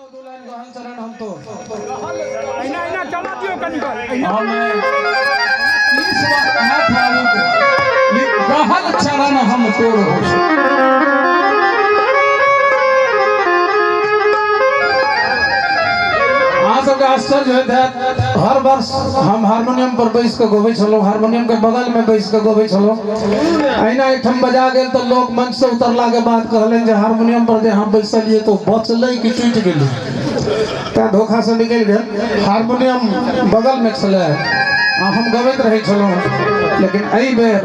दुल्हन गहन चरण हम तो आईना चला दियो कनिकल इस वक्त ना भावुक गहन चरण हम तोड़ सबके आश्चर्य होता है। हर वर्ष हम हारमोनियम पर बैस के गोवे चलो, हारमोनियम के बगल में बैस के गोवे चलो। अहिना एकठम बजा गेल तो लोग मंच से उतरला के बाद कहलन जे हारमोनियम पर जे हम बैसलिए तो बचलै कि टूट गेलै, ता धोखा से निकल गेल। हारमोनियम बगल में चले हम गबैत रहे चलो, लेकिन एहि बेर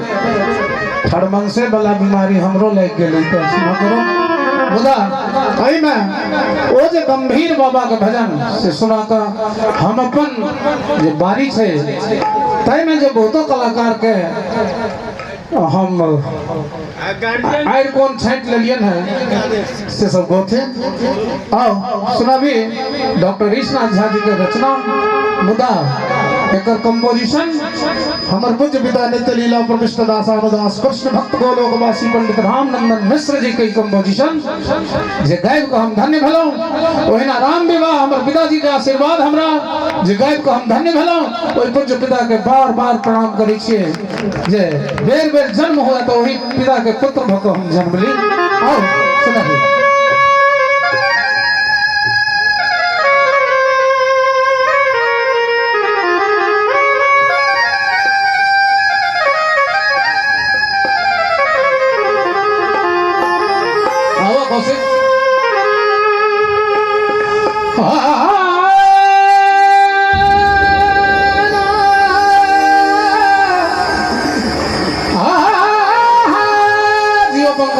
थर्मंसे वाला बीमारी हमरो लग गेलै तो करो मुदा एहि में ओ जे गंभीर बाबा के भजन से सुना कर हम अपन जे बारी छे तै में जे बहुतो कलाकार के हम आयर कौन छाट लेलियन है से सब गोथे आओ सुनाबी डॉक्टर ऋषनाथ झा जी के रचना मुदा एकर कंपोजिशन हमर पूज्य पिता नित्य लीला प्रविष्ट दास अनुदास कृष्ण भक्त गोलोकवासी पंडित रामनंदन मिश्र जी के कंपोजिशन जे गायब को हम धन्य भेलौ। ओहिना राम विवाह हमर पिताजी के आशीर्वाद हमरा जे गायब को हम धन्य भेलौ। ओहि पूज्य पिता के बार बार प्रणाम करै छियै जे बेर बेर जन्म हुआ तो वही पिता के पुत्र भ के हम जन्म ली। आओ सुनाबी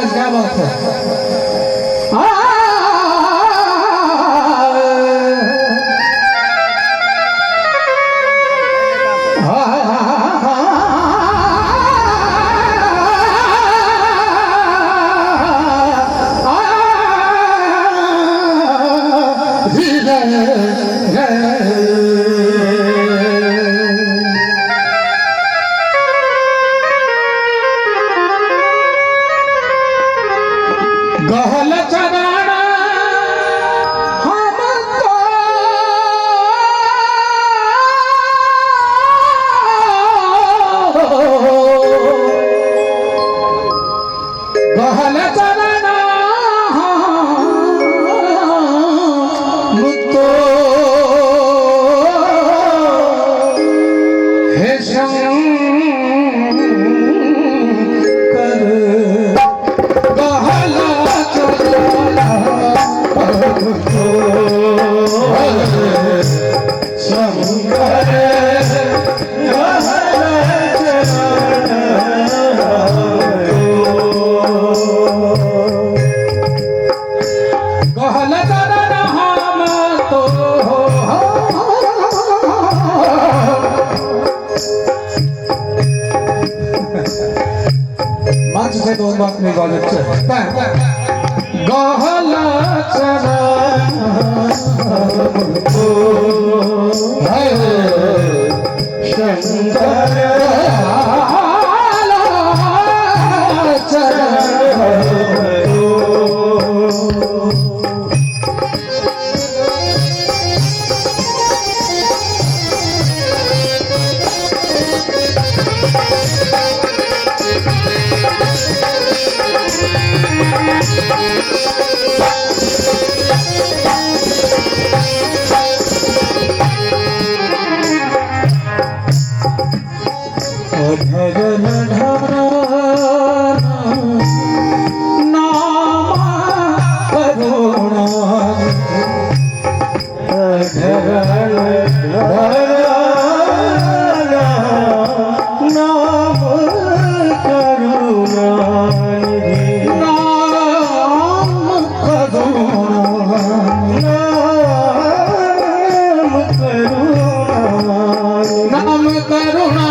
क्या बात है। गहल चरण हम तो गहल चरण हम तो हे शंकर मंच से दो बात नहीं बात गहला चरण शंकर करुणा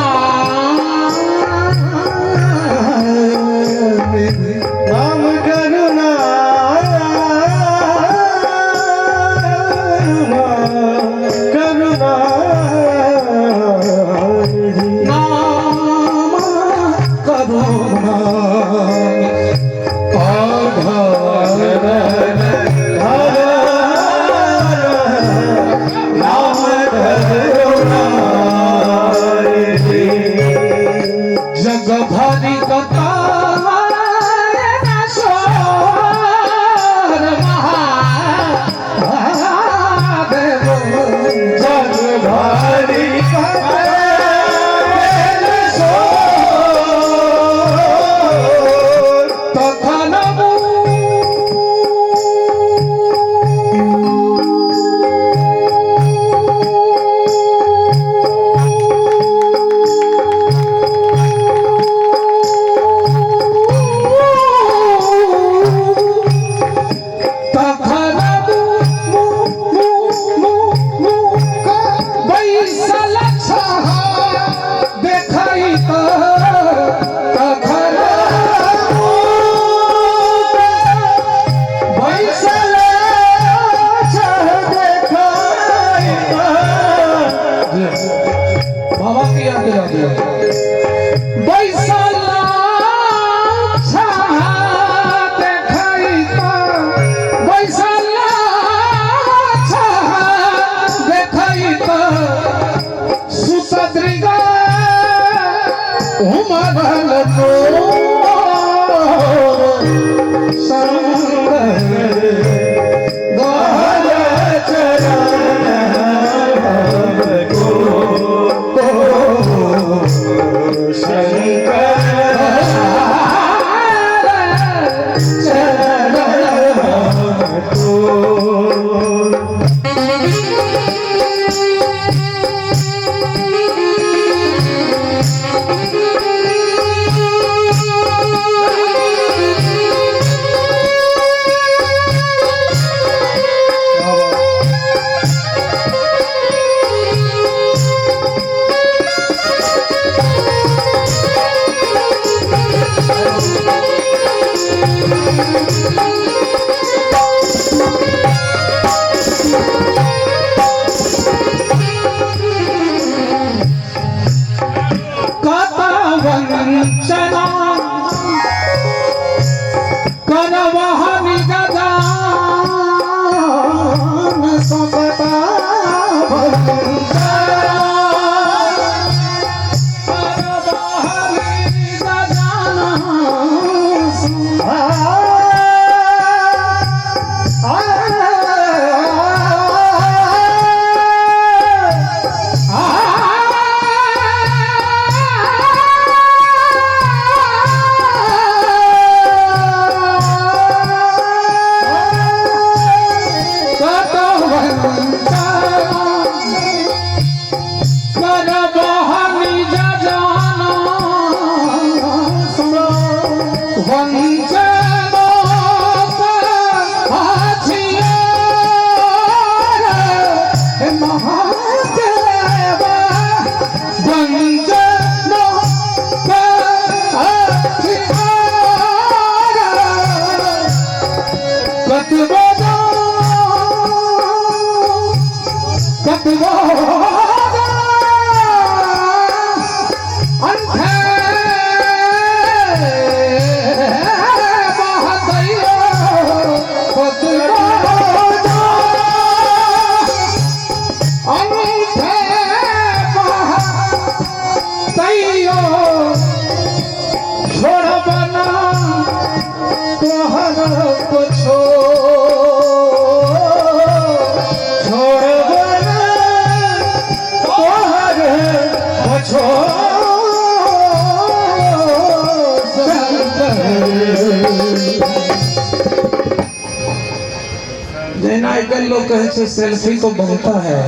लोग कहे छे सेल्फी तो बनता है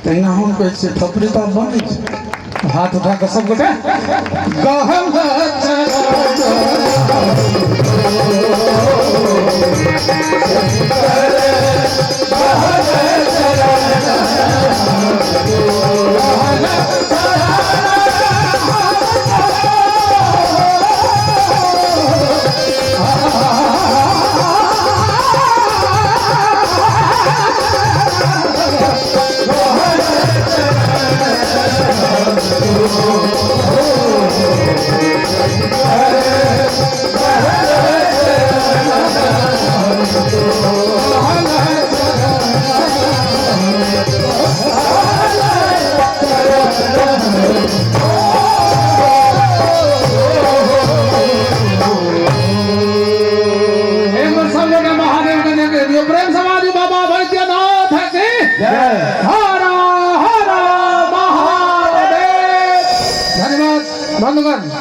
तैना हम कहे छे थपड़ी तो बन हाथ उठा के सब गोटे गहल प्रेम समाधि बाबा वैद्यनाथ की हरा हरा महादेव। धन्यवाद बंधुगण।